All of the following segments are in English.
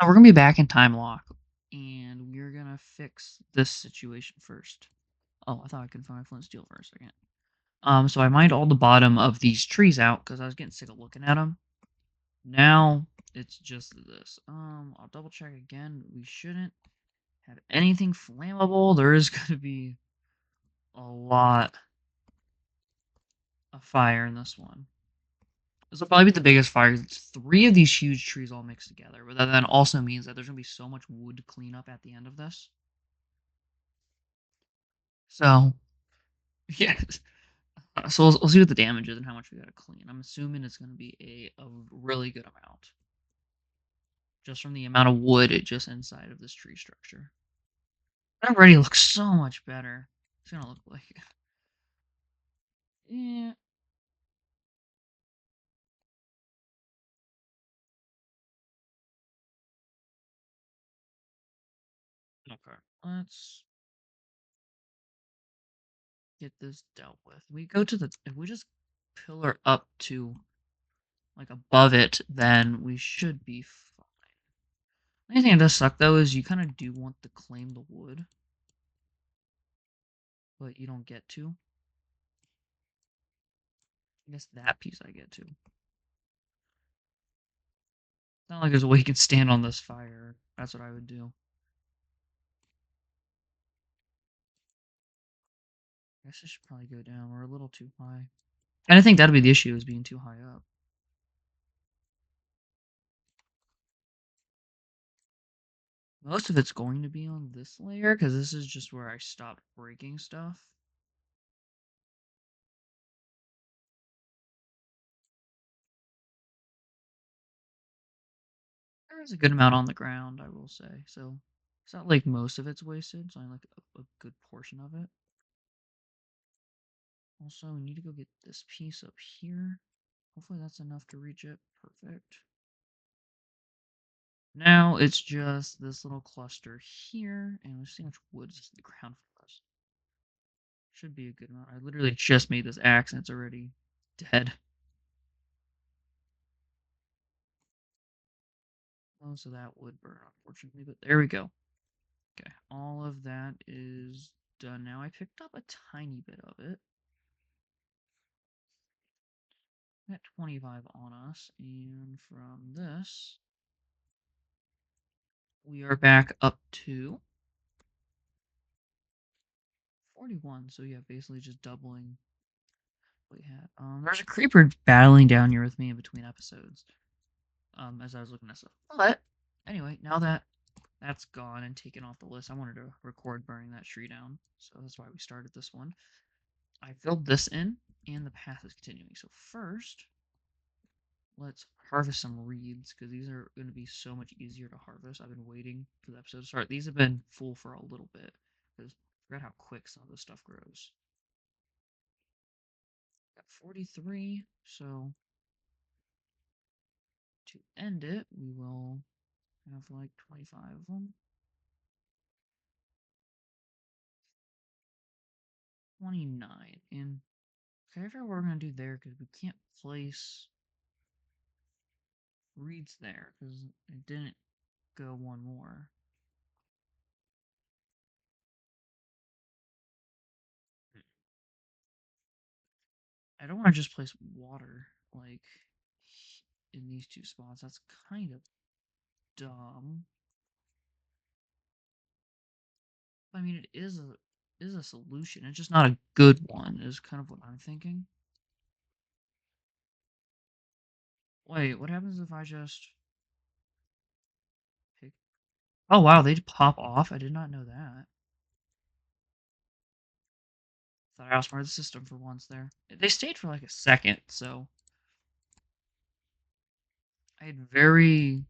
We're gonna be back in Timelocke, and we're gonna fix this situation first. Oh, I thought I could find flint and steel for a second. So I mined all the bottom of these trees out because I was getting sick of looking at them. Now it's just this. I'll double check again. We shouldn't have anything flammable. There is gonna be a lot of fire in this one. This will probably be the biggest fire. It's 3 of these huge trees all mixed together, but that then also means that there's gonna be so much wood to clean up at the end of this. So, yes. So we'll see what the damage is and how much we gotta clean. I'm assuming it's gonna be a really good amount. Just from the amount of wood just inside of this tree structure. It already looks so much better. It's gonna look like yeah. Okay. Let's get this dealt with. We go to the if we just pillar up to like above it, then we should be fine. The only thing that does suck though is you kinda do want to claim the wood, but you don't get to. I guess that piece I get to. It's not like there's a way you can stand on this fire. That's what I would do. I guess I should probably go down. We're a little too high. And I think that'd be the issue, is being too high up. Most of it's going to be on this layer, because this is just where I stopped breaking stuff. There is a good amount on the ground, I will say. So it's not like most of it's wasted. It's only like a good portion of it. Also, we need to go get this piece up here. Hopefully that's enough to reach it. Perfect. Now it's just this little cluster here, and let's see how much wood is in the ground for us. Should be a good amount. I literally just made this axe and it's already dead. Most of that would burn, unfortunately, but there we go. Okay, all of that is done now. I picked up a tiny bit of it. Got 25 on us, and from this, we are back up to 41. So yeah, basically just doubling what we had. There's a creeper battling down here with me in between episodes. As I was looking this up. But anyway, now that that's gone and taken off the list, I wanted to record burning that tree down. So that's why we started this one. I filled this in, and the path is continuing. So first, let's harvest some reeds, because these are going to be so much easier to harvest. I've been waiting for the episode to start. These have been full for a little bit, because I forgot how quick some of this stuff grows. Got 43, so to end it, we will have like 25 of them. 29. And okay, I forgot what we're going to do there, because we can't place reeds there, because it didn't go one more. I don't want to just place water, like, in these two spots. That's kind of dumb. I mean, it is a solution. It's just not a good one, is kind of what I'm thinking. Wait, what happens if I just pick... Oh, wow, they pop off? I did not know that. Thought I outsmarted the system for once there. They stayed for like a second, so... I had very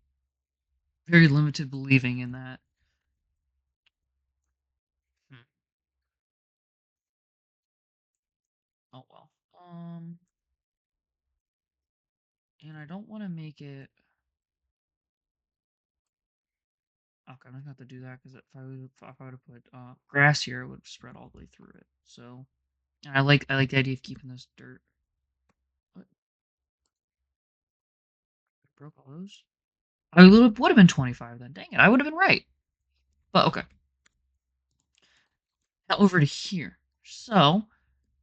limited believing in that. Hmm. Oh, well. And I don't want to make it... Okay, I'm not going to have to do that, because if I would have put grass here, it would have spread all the way through it. So, and I like the idea of keeping this dirt. What? I broke all those? I would have been 25 then. Dang it, I would have been right. But okay. Now over to here. So,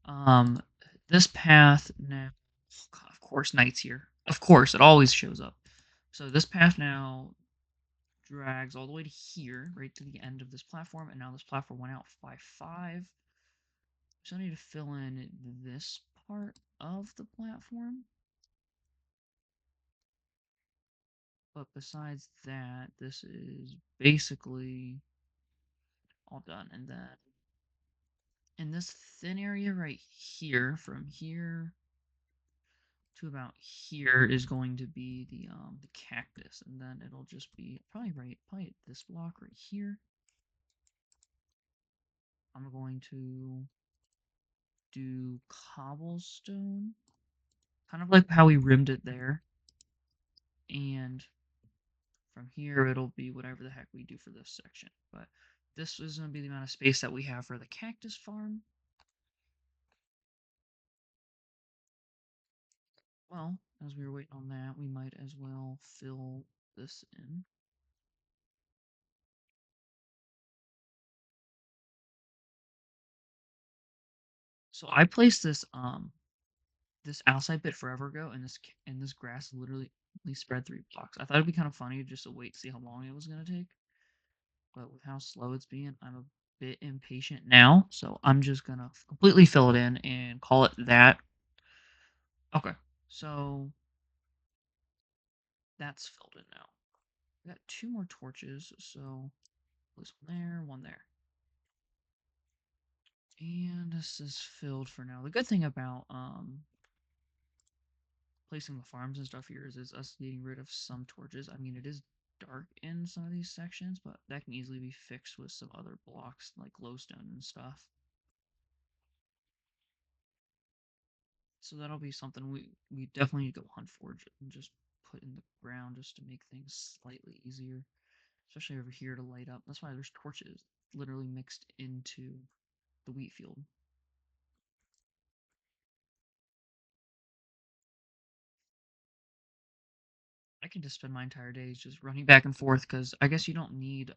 um, this path now, of course, night's here. Of course, it always shows up. So this path now drags all the way to here, right to the end of this platform, and now this platform went out by 5. So I need to fill in this part of the platform. But besides that, this is basically all done. And then in this thin area right here, from here to about here is going to be the cactus, and then it'll just be probably this block right here. I'm going to do cobblestone, kind of like how we rimmed it there, and from here it'll be whatever the heck we do for this section. But this is going to be the amount of space that we have for the cactus farm. Well, as we were waiting on that, we might as well fill this in. So I placed this outside bit forever ago, and this grass literally only spread 3 blocks. I thought it'd be kind of funny just to wait to see how long it was gonna take, but with how slow it's being, I'm a bit impatient now, so I'm just gonna completely fill it in and call it that. Okay, so that's filled in now. We got 2 more torches, so place one there. And this is filled for now. The good thing about placing the farms and stuff here is us getting rid of some torches. I mean, it is dark in some of these sections, but that can easily be fixed with some other blocks like glowstone and stuff. So that'll be something we definitely need to go hunt for and just put in the ground just to make things slightly easier, especially over here to light up. That's why there's torches literally mixed into the wheat field. I can just spend my entire days just running back and forth because I guess you don't need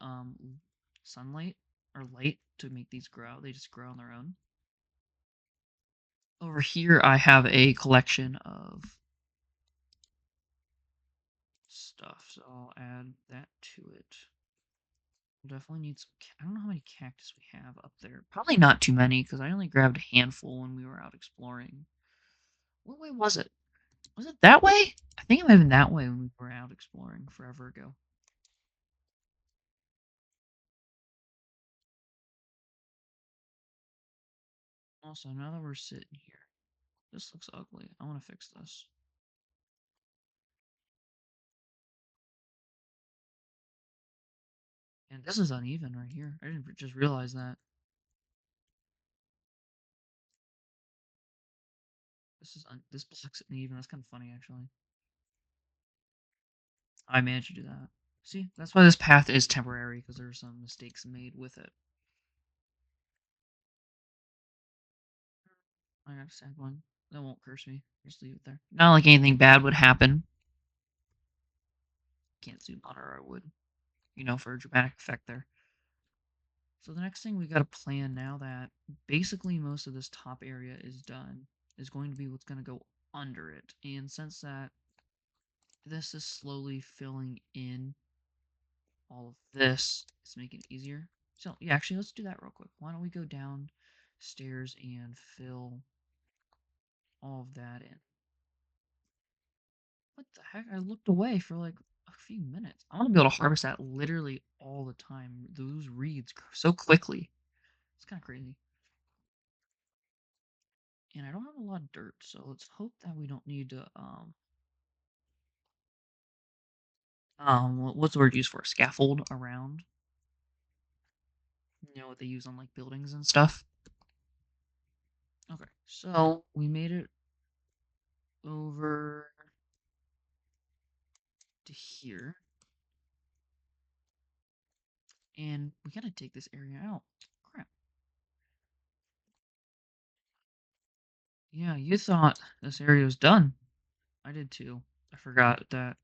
sunlight or light to make these grow. They just grow on their own. Over here, I have a collection of stuff, so I'll add that to it. We'll definitely need some. I don't know how many cactus we have up there. Probably not too many because I only grabbed a handful when we were out exploring. What way was it? Was it that way? I think it might have been that way when we were out exploring forever ago. Also, now that we're sitting here, this looks ugly. I want to fix this. And this is uneven right here. I didn't just realize that. This block's uneven. That's kind of funny, actually. I managed to do that. See, that's why this path is temporary, because there's some mistakes made with it. I got a sad one. That won't curse me. Just leave it there. Not like anything bad would happen. Can't zoom on or I would. You know, for a dramatic effect there. So the next thing we got to plan now that basically most of this top area is done is going to be what's going to go under it. And since that this is slowly filling in all of this, it's making it easier. So yeah, actually let's do that real quick. Why don't we go downstairs and fill all of that in? What the heck? I looked away for like a few minutes. I want to be able to harvest that literally all the time. Those reeds grow so quickly. It's kind of crazy. And I don't have a lot of dirt, so let's hope that we don't need to what's the word used for scaffold around? You know what they use on like buildings and stuff. Okay, so we made it over to here, and we gotta take this area out. Crap. Yeah, you thought this area was done. I did too. I forgot that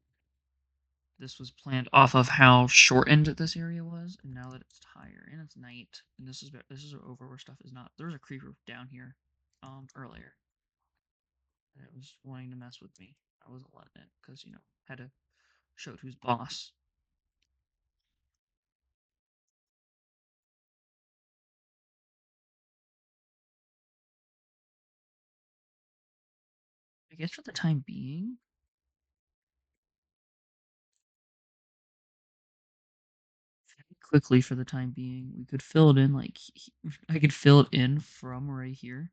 this was planned off of how shortened this area was, and now that it's higher and it's night, and this is over where stuff is not. There was a creeper down here, earlier, and it was wanting to mess with me. I wasn't letting it because had to show it who's boss. I guess for the time being, quickly for the time being, we could fill it in like I could fill it in from right here,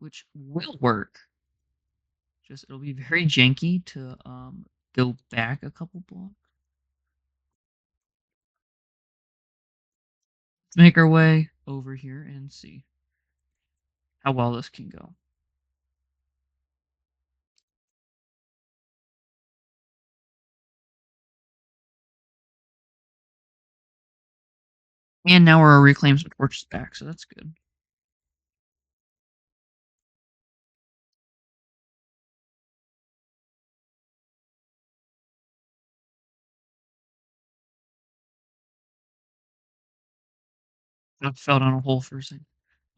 which will work. Just it'll be very janky to go back a couple blocks. Let's make our way over here and see how well this can go. And now our reclaims torch is back, so that's good. I fell down a hole for a second.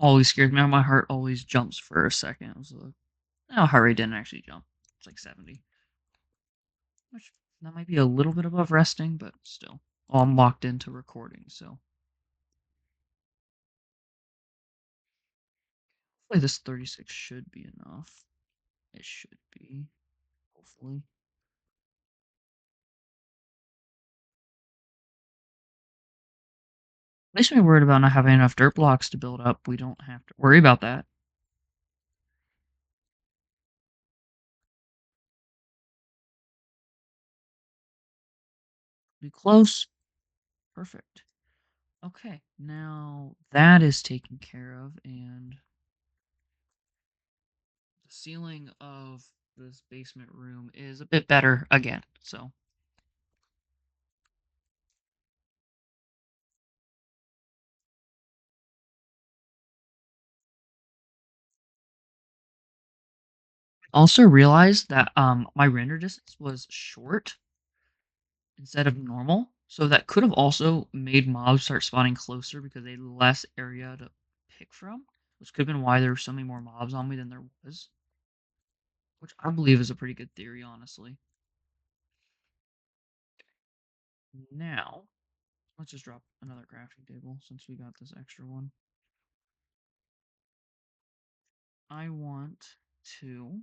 Always scares me. My heart always jumps for a second. I was like, no, heart rate didn't actually jump. It's like 70. Which that might be a little bit above resting, but still. Oh, I'm locked into recording, so hopefully this 36 should be enough. It should be, hopefully. At least we're worried about not having enough dirt blocks to build up. We don't have to worry about that. Be close. Perfect. Okay, now that is taken care of, and the ceiling of this basement room is a bit better again, so also realized that my render distance was short instead of normal, so that could have also made mobs start spawning closer because they had less area to pick from, which could have been why there were so many more mobs on me than there was, which I believe is a pretty good theory, honestly. Now, let's just drop another crafting table since we got this extra one. I want to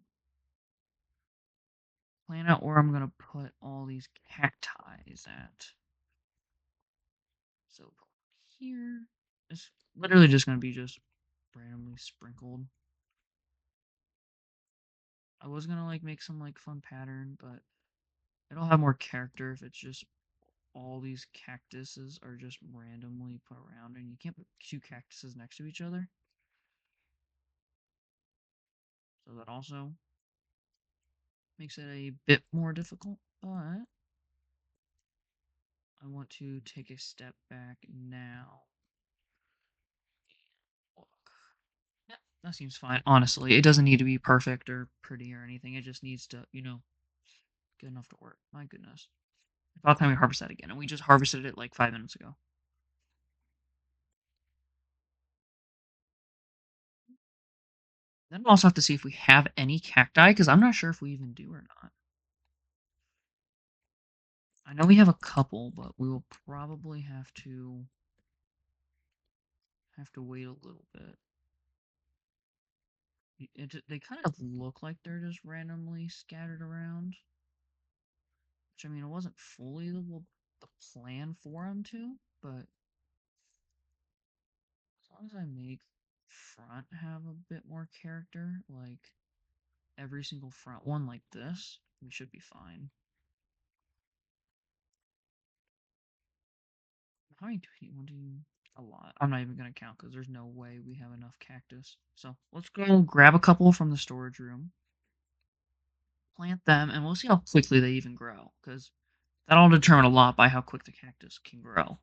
plan out where I'm going to put all these cacti at. So here, it's literally just going to be just randomly sprinkled. I was going to like make some like fun pattern, but it'll have more character if it's just all these cactuses are just randomly put around and you can't put two cactuses next to each other. So that also makes it a bit more difficult, but I want to take a step back now. Look. Yeah, that seems fine. Honestly, it doesn't need to be perfect or pretty or anything. It just needs to, good enough to work. My goodness. About time we harvest that again, and we just harvested it like 5 minutes ago. Then we'll also have to see if we have any cacti, because I'm not sure if we even do or not. I know we have a couple, but we will probably have to wait a little bit. They kind of look like they're just randomly scattered around. Which, I mean, it wasn't fully the plan for them to, but as long as I make front have a bit more character, like every single front one like this, we should be fine. How many do we want to? A lot. I'm not even going to count because there's no way we have enough cactus. So let's go grab a couple from the storage room, plant them, and we'll see how quickly they even grow because that'll determine a lot by how quick the cactus can grow.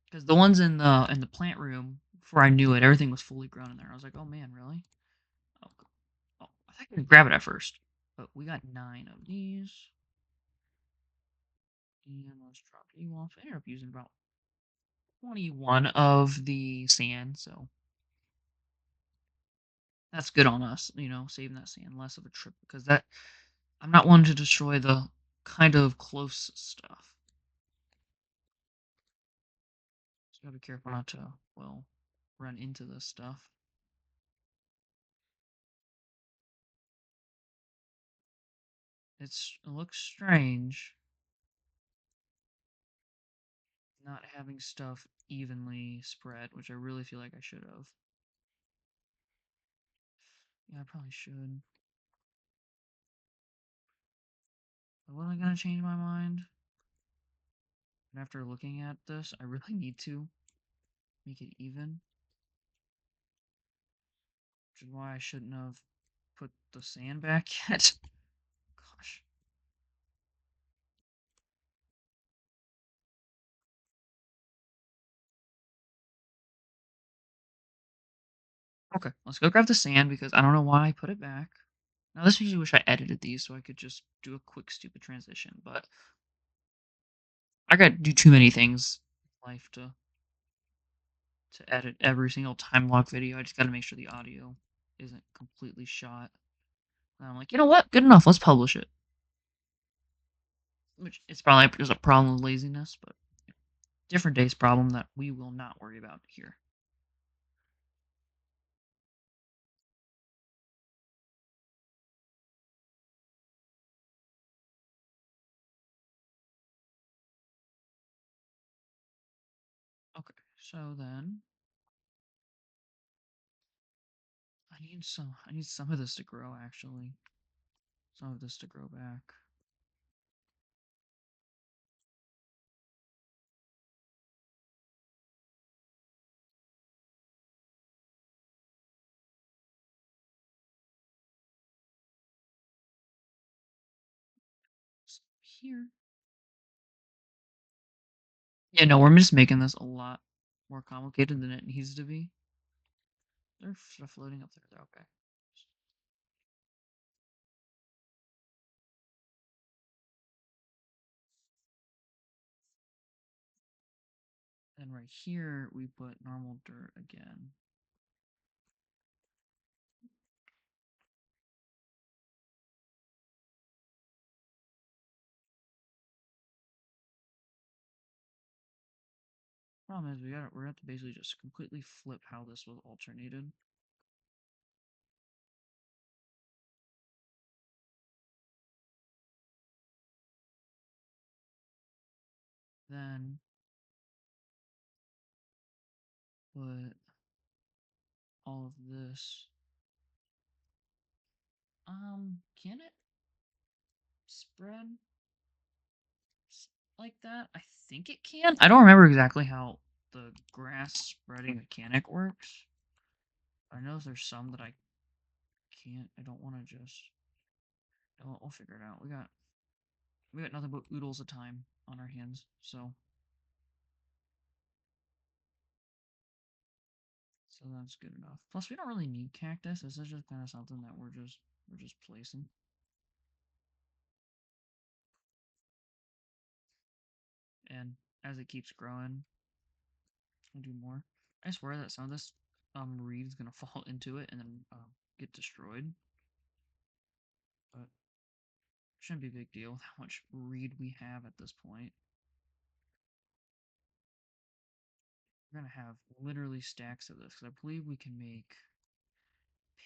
Because the ones in the plant room, before I knew it, everything was fully grown in there. I was like, oh man, really? Oh, oh I think I could grab it at first. But we got 9 of these. And let's drop you off. I ended up using about 21 of the sand, so that's good on us, saving that sand, less of a trip, because that I'm not one to destroy the kind of close stuff. So gotta be careful not to, well, run into this stuff. It looks strange not having stuff evenly spread, which I really feel like I should have. Yeah, I probably should. But was I gonna change my mind? And after looking at this, I really need to make it even. Which is why I shouldn't have put the sand back yet. Gosh. Okay, let's go grab the sand because I don't know why I put it back. Now, this makes me wish I edited these so I could just do a quick, stupid transition, but I gotta do too many things in life to edit every single time lock video. I just gotta make sure the audio isn't completely shot. And I'm like, you know what? Good enough. Let's publish it. Which it's probably just a problem with laziness, but different day's problem that we will not worry about here. Okay, so then I need some of this to grow actually. Some of this to grow back. So here. Yeah, no, we're just making this a lot more complicated than it needs to be. They're floating up there. They're okay. And right here, we put normal dirt again. Problem is, we're gonna have to basically just completely flip how this was alternated. Then put all of this. Can it spread like that? I think it can. I don't remember exactly how the grass spreading mechanic works. I know there's some that I can't. I don't want to just. We'll figure it out. We got nothing but oodles of time on our hands, so that's good enough. Plus, we don't really need cactus. This is just kind of something that we're just placing. And as it keeps growing, we'll do more. I swear that some of this reed is gonna fall into it and then get destroyed. But shouldn't be a big deal with how much reed we have at this point. We're gonna have literally stacks of this because I believe we can make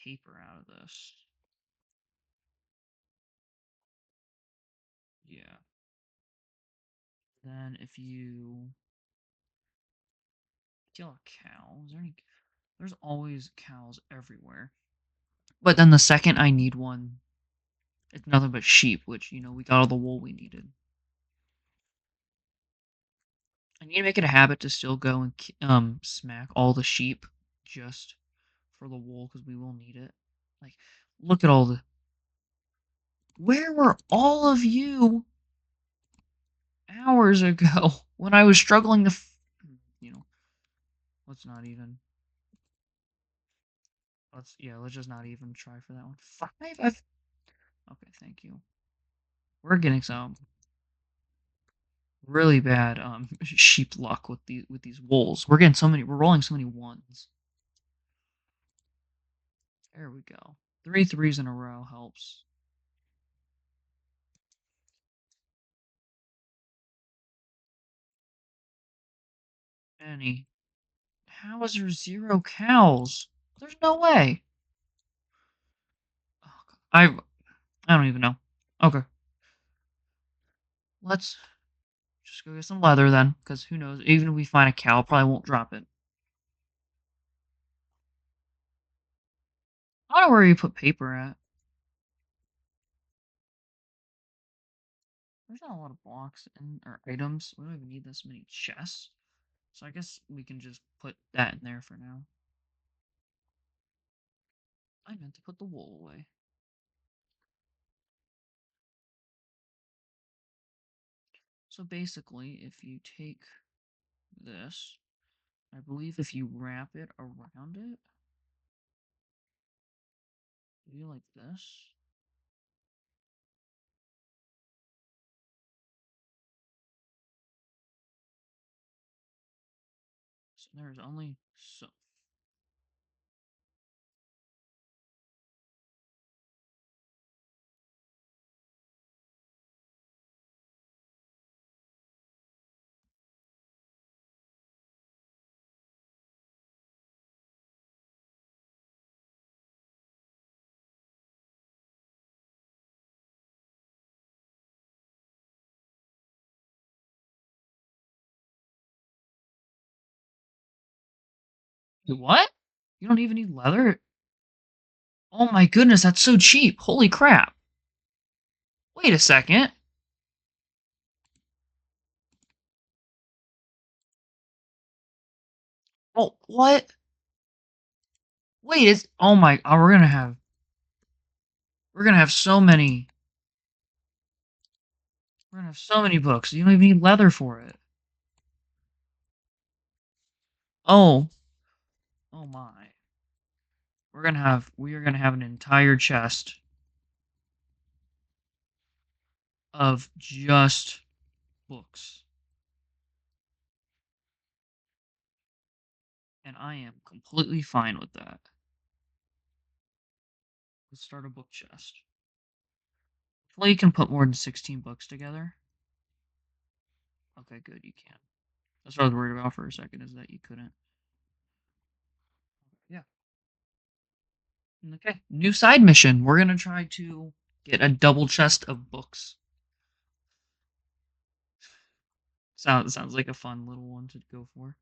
paper out of this. Yeah. Then if you kill a cow, there's always cows everywhere. But then the second I need one, it's nothing but sheep, which, we got all the wool we needed. I need to make it a habit to still go and smack all the sheep just for the wool because we will need it. Like, look at all the. Where were all of you hours ago when I was struggling to, you know, let's not even. Let's just not even try for that one. 5? Okay, thank you. We're getting some really bad sheep luck with these wolves. We're getting so many. We're rolling so many ones. There we go. 3 threes in a row helps. Annie, how is there 0 cows? There's no way. Oh, I don't even know. Okay, let's just go get some leather then, because who knows? Even if we find a cow, probably won't drop it. I don't know where you put paper at. There's not a lot of blocks in or items. We don't even need this many chests. So I guess we can just put that in there for now. I meant to put the wool away. So basically, if you take this, I believe if you wrap it around it, maybe like this. So there's only so. Wait, what? You don't even need leather? Oh my goodness, that's so cheap. Holy crap. Wait a second. Oh, what? Wait, it's oh my we're gonna have so many we're gonna have so many books. You don't even need leather for it. Oh, oh my. We are gonna have an entire chest of just books. And I am completely fine with that. Let's start a book chest. Well, you can put more than 16 books together. Okay, good, you can. That's what I was worried about for a second, is that you couldn't. Yeah. Okay. New side mission. We're gonna try to get a double chest of books. Sounds like a fun little one to go for.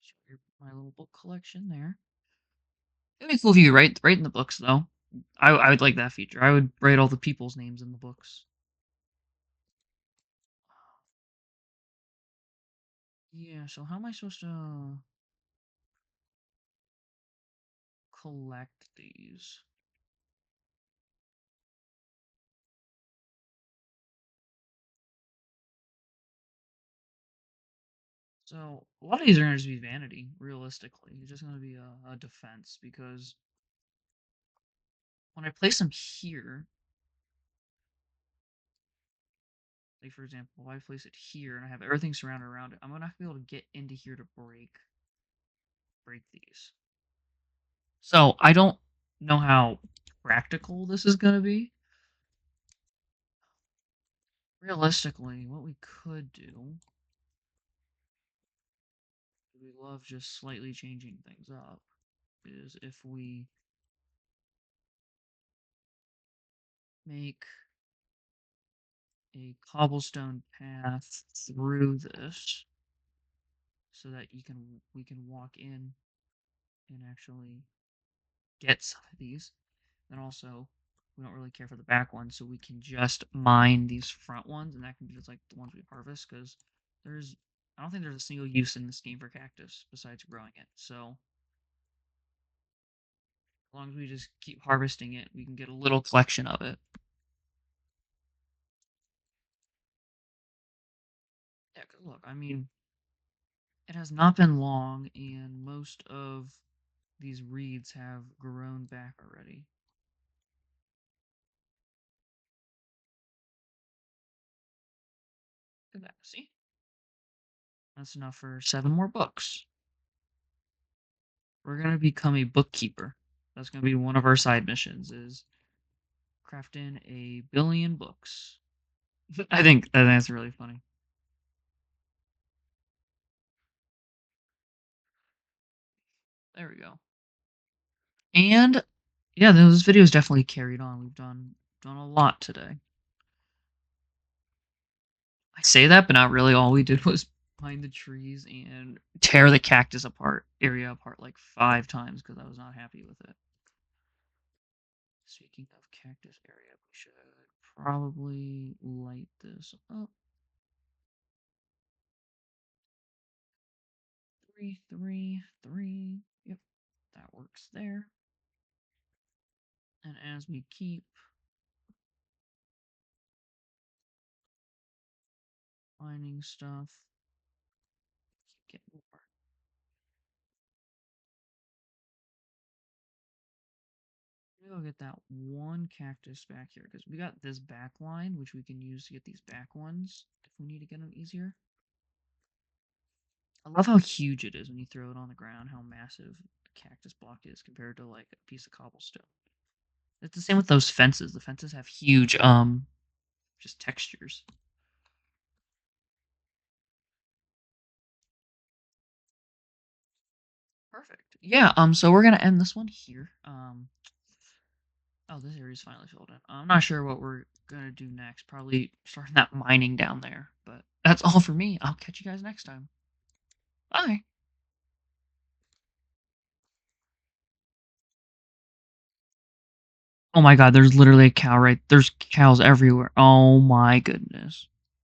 Show my little book collection there. It'd be cool if you could write in the books though. I would like that feature. I would write all the people's names in the books. Yeah, so how am I supposed to collect these? So a lot of these are gonna just be vanity, realistically. It's just gonna be a defense because when I place them here, like for example, if I place it here and I have everything surrounded around it, I'm gonna have to be able to get into here to break these. So I don't know how practical this is gonna be. Realistically, what we could do, we love just slightly changing things up, is if we make a cobblestone path through this so that we can walk in and actually get some of these. And also, we don't really care for the back ones, so we can just mine these front ones, and that can be just like the ones we harvest, because there's I don't think there's a single use in this game for cactus besides growing it. So as long as we just keep harvesting it, we can get a little collection of it. Yeah, 'cause look, I mean, It has not been long, and most of these reeds have grown back already. Look at that. See? That's enough for 7 more books. We're gonna become a bookkeeper. That's gonna be one of our side missions, is crafting a billion books. I think that's really funny. There we go. And yeah, those videos definitely carried on. We've done a lot today. I say that, but not really. All we did was climb the trees and tear the cactus area apart like 5 times because I was not happy with it. Speaking of cactus area, we should probably light this up. 3, 3, 3. Yep, that works there. And as we keep finding stuff, keep getting more. We'll get that one cactus back here because we got this back line, which we can use to get these back ones if we need to get them easier. I love how huge it is when you throw it on the ground, how massive a cactus block is compared to like a piece of cobblestone. It's the same with those fences. The fences have huge just textures. Perfect. Yeah, so we're gonna end this one here. Oh, this area's finally filled in. I'm not sure what we're gonna do next. Probably starting that mining down there. But that's all for me. I'll catch you guys next time. Bye. Oh my god, there's literally a cow there's cows everywhere. Oh my goodness.